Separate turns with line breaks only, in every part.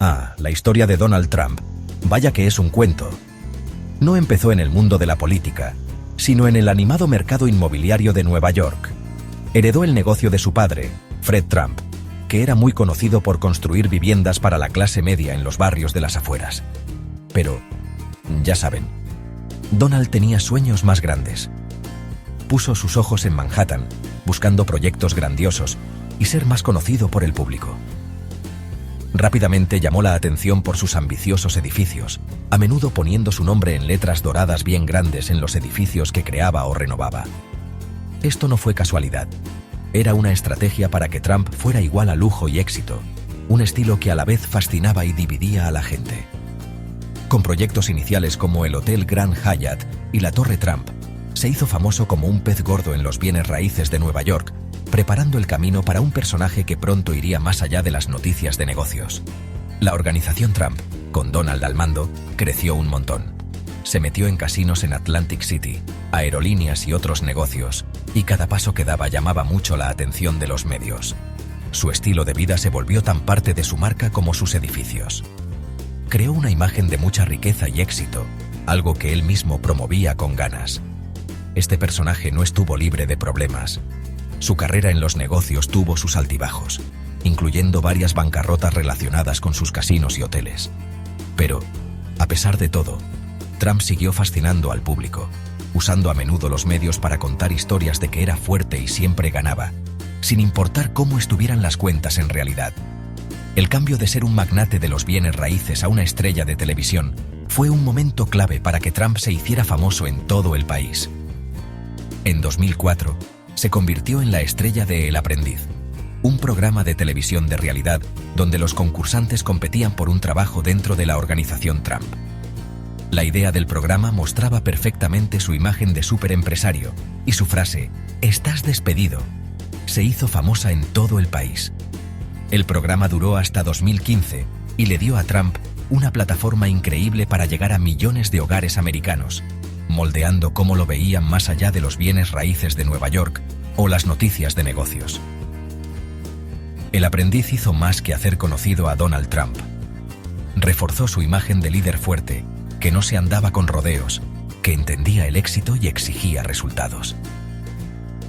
La historia de Donald Trump. Vaya que es un cuento. No empezó en el mundo de la política, sino en el animado mercado inmobiliario de Nueva York. Heredó el negocio de su padre, Fred Trump, que era muy conocido por construir viviendas para la clase media en los barrios de las afueras. Pero, ya saben, Donald tenía sueños más grandes. Puso sus ojos en Manhattan, buscando proyectos grandiosos y ser más conocido por el público. Rápidamente llamó la atención por sus ambiciosos edificios, a menudo poniendo su nombre en letras doradas bien grandes en los edificios que creaba o renovaba. Esto no fue casualidad. Era una estrategia para que Trump fuera igual a lujo y éxito, un estilo que a la vez fascinaba y dividía a la gente. Con proyectos iniciales como el Hotel Grand Hyatt y la Torre Trump, se hizo famoso como un pez gordo en los bienes raíces de Nueva York, preparando el camino para un personaje que pronto iría más allá de las noticias de negocios. La organización Trump, con Donald al mando, creció un montón. Se metió en casinos en Atlantic City, aerolíneas y otros negocios, y cada paso que daba llamaba mucho la atención de los medios. Su estilo de vida se volvió tan parte de su marca como sus edificios. Creó una imagen de mucha riqueza y éxito, algo que él mismo promovía con ganas. Este personaje no estuvo libre de problemas. Su carrera en los negocios tuvo sus altibajos, incluyendo varias bancarrotas relacionadas con sus casinos y hoteles. Pero, a pesar de todo, Trump siguió fascinando al público, usando a menudo los medios para contar historias de que era fuerte y siempre ganaba, sin importar cómo estuvieran las cuentas en realidad. El cambio de ser un magnate de los bienes raíces a una estrella de televisión fue un momento clave para que Trump se hiciera famoso en todo el país. En 2004, se convirtió en la estrella de El Aprendiz, un programa de televisión de realidad donde los concursantes competían por un trabajo dentro de la organización Trump. La idea del programa mostraba perfectamente su imagen de superempresario y su frase, "Estás despedido", se hizo famosa en todo el país. El programa duró hasta 2015 y le dio a Trump una plataforma increíble para llegar a millones de hogares americanos, moldeando cómo lo veían más allá de los bienes raíces de Nueva York o las noticias de negocios. El Aprendiz hizo más que hacer conocido a Donald Trump. Reforzó su imagen de líder fuerte, que no se andaba con rodeos, que entendía el éxito y exigía resultados.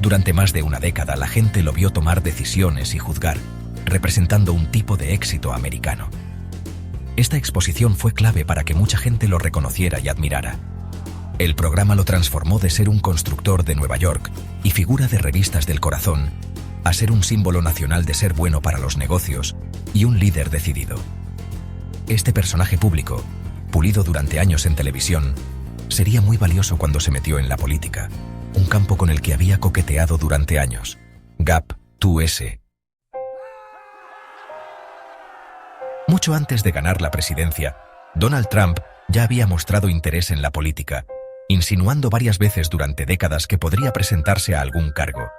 Durante más de una década la gente lo vio tomar decisiones y juzgar, representando un tipo de éxito americano. Esta exposición fue clave para que mucha gente lo reconociera y admirara. El programa lo transformó de ser un constructor de Nueva York y figura de revistas del corazón a ser un símbolo nacional de ser bueno para los negocios y un líder decidido. Este personaje público, pulido durante años en televisión, sería muy valioso cuando se metió en la política, un campo con el que había coqueteado durante años. Gap 2S. Mucho antes de ganar la presidencia, Donald Trump ya había mostrado interés en la política, insinuando varias veces durante décadas que podría presentarse a algún cargo.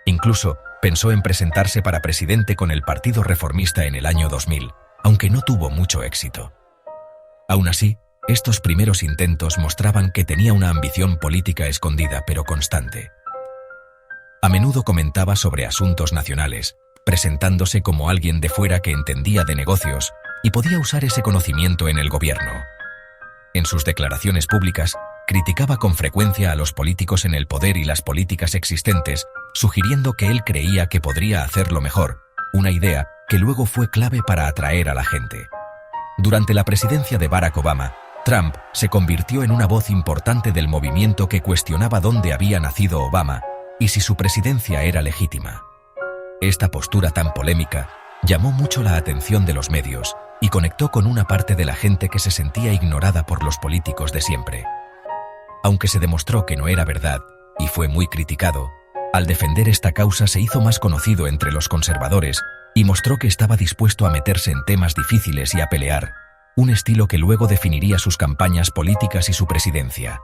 Incluso pensó en presentarse para presidente con el Partido Reformista en el año 2000, aunque no tuvo mucho éxito. Aún así, estos primeros intentos mostraban que tenía una ambición política escondida pero constante. A menudo comentaba sobre asuntos nacionales, presentándose como alguien de fuera que entendía de negocios y podía usar ese conocimiento en el gobierno. En sus declaraciones públicas, criticaba con frecuencia a los políticos en el poder y las políticas existentes, sugiriendo que él creía que podría hacerlo mejor, una idea que luego fue clave para atraer a la gente. Durante la presidencia de Barack Obama, Trump se convirtió en una voz importante del movimiento que cuestionaba dónde había nacido Obama y si su presidencia era legítima. Esta postura tan polémica llamó mucho la atención de los medios y conectó con una parte de la gente que se sentía ignorada por los políticos de siempre. Aunque se demostró que no era verdad y fue muy criticado, al defender esta causa se hizo más conocido entre los conservadores y mostró que estaba dispuesto a meterse en temas difíciles y a pelear, un estilo que luego definiría sus campañas políticas y su presidencia.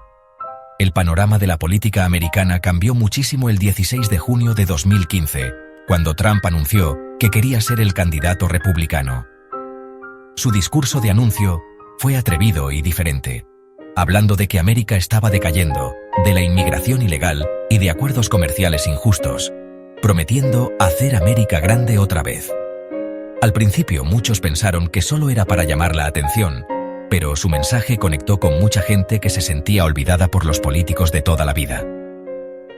El panorama de la política americana cambió muchísimo el 16 de junio de 2015, cuando Trump anunció que quería ser el candidato republicano. Su discurso de anuncio fue atrevido y diferente, hablando de que América estaba decayendo, de la inmigración ilegal y de acuerdos comerciales injustos, prometiendo hacer América grande otra vez. Al principio muchos pensaron que solo era para llamar la atención, pero su mensaje conectó con mucha gente que se sentía olvidada por los políticos de toda la vida.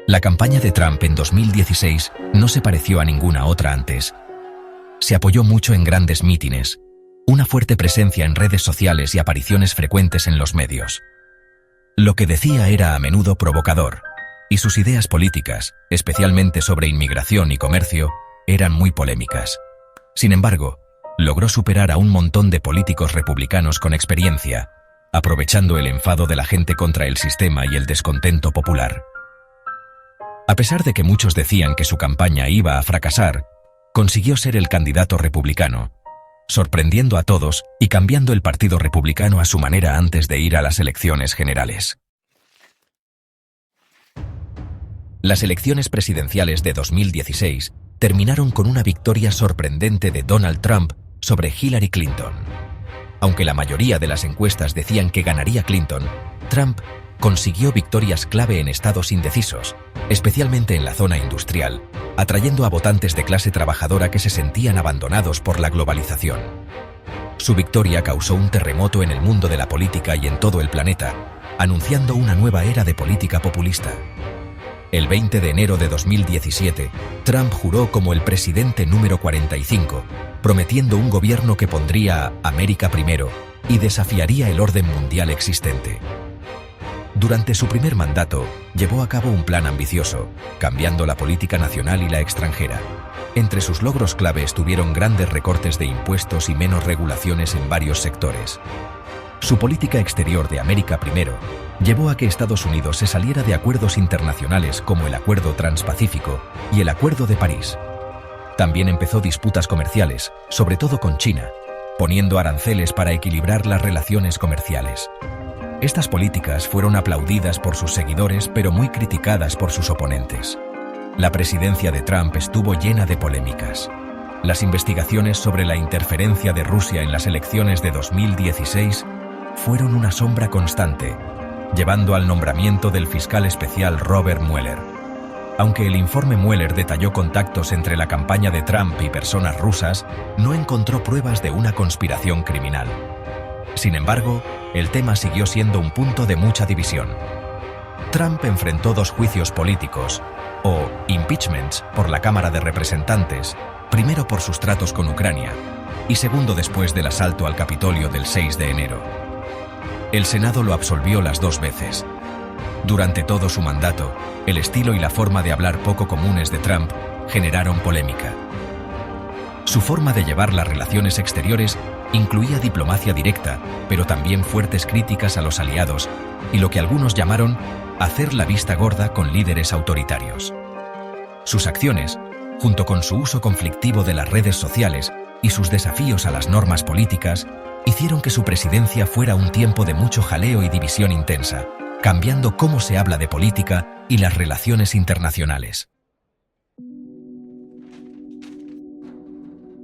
La campaña de Trump en 2016 no se pareció a ninguna otra antes. Se apoyó mucho en grandes mítines, una fuerte presencia en redes sociales y apariciones frecuentes en los medios. Lo que decía era a menudo provocador, y sus ideas políticas, especialmente sobre inmigración y comercio, eran muy polémicas. Sin embargo, logró superar a un montón de políticos republicanos con experiencia, aprovechando el enfado de la gente contra el sistema y el descontento popular. A pesar de que muchos decían que su campaña iba a fracasar, consiguió ser el candidato republicano, sorprendiendo a todos y cambiando el Partido Republicano a su manera antes de ir a las elecciones generales. Las elecciones presidenciales de 2016 terminaron con una victoria sorprendente de Donald Trump sobre Hillary Clinton. Aunque la mayoría de las encuestas decían que ganaría Clinton, Trump consiguió victorias clave en estados indecisos, especialmente en la zona industrial, atrayendo a votantes de clase trabajadora que se sentían abandonados por la globalización. Su victoria causó un terremoto en el mundo de la política y en todo el planeta, anunciando una nueva era de política populista. El 20 de enero de 2017, Trump juró como el presidente número 45, prometiendo un gobierno que pondría a América primero y desafiaría el orden mundial existente. Durante su primer mandato, llevó a cabo un plan ambicioso, cambiando la política nacional y la extranjera. Entre sus logros clave estuvieron grandes recortes de impuestos y menos regulaciones en varios sectores. Su política exterior de América primero llevó a que Estados Unidos se saliera de acuerdos internacionales como el Acuerdo Transpacífico y el Acuerdo de París. También empezó disputas comerciales, sobre todo con China, poniendo aranceles para equilibrar las relaciones comerciales. Estas políticas fueron aplaudidas por sus seguidores, pero muy criticadas por sus oponentes. La presidencia de Trump estuvo llena de polémicas. Las investigaciones sobre la interferencia de Rusia en las elecciones de 2016 fueron una sombra constante, llevando al nombramiento del fiscal especial Robert Mueller. Aunque el informe Mueller detalló contactos entre la campaña de Trump y personas rusas, no encontró pruebas de una conspiración criminal. Sin embargo, el tema siguió siendo un punto de mucha división. Trump enfrentó 2 juicios políticos, o impeachments, por la Cámara de Representantes, primero por sus tratos con Ucrania, y segundo después del asalto al Capitolio del 6 de enero. El Senado lo absolvió las 2 veces. Durante todo su mandato, el estilo y la forma de hablar poco comunes de Trump generaron polémica. Su forma de llevar las relaciones exteriores incluía diplomacia directa, pero también fuertes críticas a los aliados y lo que algunos llamaron hacer la vista gorda con líderes autoritarios. Sus acciones, junto con su uso conflictivo de las redes sociales y sus desafíos a las normas políticas, hicieron que su presidencia fuera un tiempo de mucho jaleo y división intensa, cambiando cómo se habla de política y las relaciones internacionales.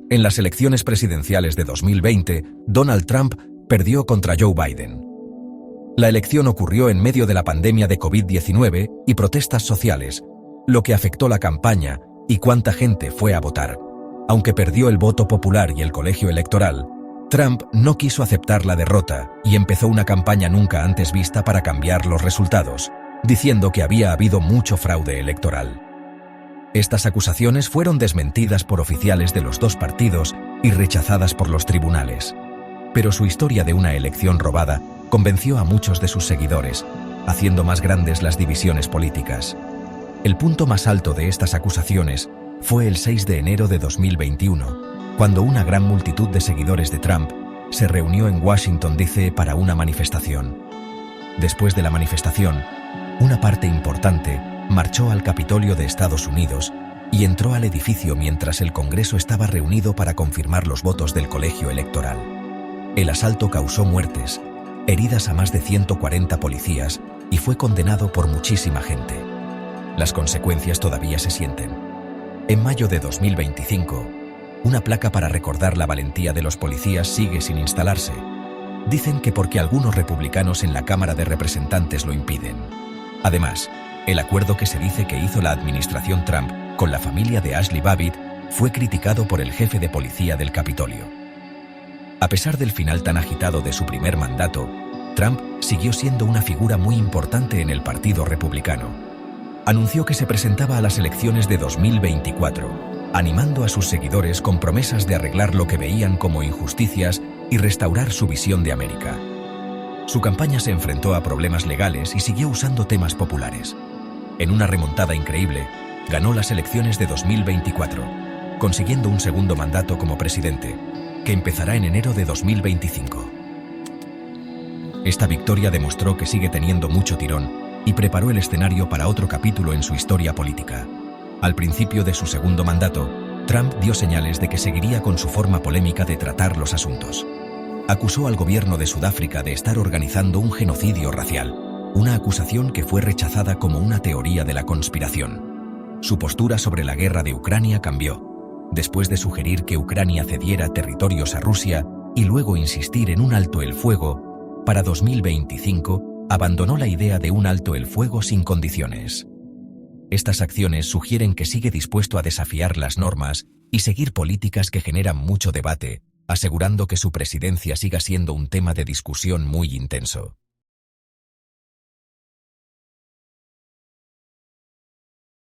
En las elecciones presidenciales de 2020, Donald Trump perdió contra Joe Biden. La elección ocurrió en medio de la pandemia de COVID-19 y protestas sociales, lo que afectó la campaña y cuánta gente fue a votar. Aunque perdió el voto popular y el colegio electoral, Trump no quiso aceptar la derrota y empezó una campaña nunca antes vista para cambiar los resultados, diciendo que había habido mucho fraude electoral. Estas acusaciones fueron desmentidas por oficiales de los 2 partidos y rechazadas por los tribunales. Pero su historia de una elección robada convenció a muchos de sus seguidores, haciendo más grandes las divisiones políticas. El punto más alto de estas acusaciones fue el 6 de enero de 2021, cuando una gran multitud de seguidores de Trump se reunió en Washington, D.C. para una manifestación. Después de la manifestación, una parte importante marchó al Capitolio de Estados Unidos y entró al edificio mientras el Congreso estaba reunido para confirmar los votos del colegio electoral. El asalto causó muertes, heridas a más de 140 policías y fue condenado por muchísima gente. Las consecuencias todavía se sienten. En mayo de 2025, una placa para recordar la valentía de los policías sigue sin instalarse. Dicen que porque algunos republicanos en la Cámara de Representantes lo impiden. Además, el acuerdo que se dice que hizo la administración Trump con la familia de Ashley Babbitt fue criticado por el jefe de policía del Capitolio. A pesar del final tan agitado de su primer mandato, Trump siguió siendo una figura muy importante en el Partido Republicano. Anunció que se presentaba a las elecciones de 2024, animando a sus seguidores con promesas de arreglar lo que veían como injusticias y restaurar su visión de América. Su campaña se enfrentó a problemas legales y siguió usando temas populares. En una remontada increíble, ganó las elecciones de 2024, consiguiendo un segundo mandato como presidente, que empezará en enero de 2025. Esta victoria demostró que sigue teniendo mucho tirón y preparó el escenario para otro capítulo en su historia política. Al principio de su segundo mandato, Trump dio señales de que seguiría con su forma polémica de tratar los asuntos. Acusó al gobierno de Sudáfrica de estar organizando un genocidio racial, una acusación que fue rechazada como una teoría de la conspiración. Su postura sobre la guerra de Ucrania cambió, después de sugerir que Ucrania cediera territorios a Rusia y luego insistir en un alto el fuego. Para 2025, abandonó la idea de un alto el fuego sin condiciones. Estas acciones sugieren que sigue dispuesto a desafiar las normas y seguir políticas que generan mucho debate, asegurando que su presidencia siga siendo un tema de discusión muy intenso.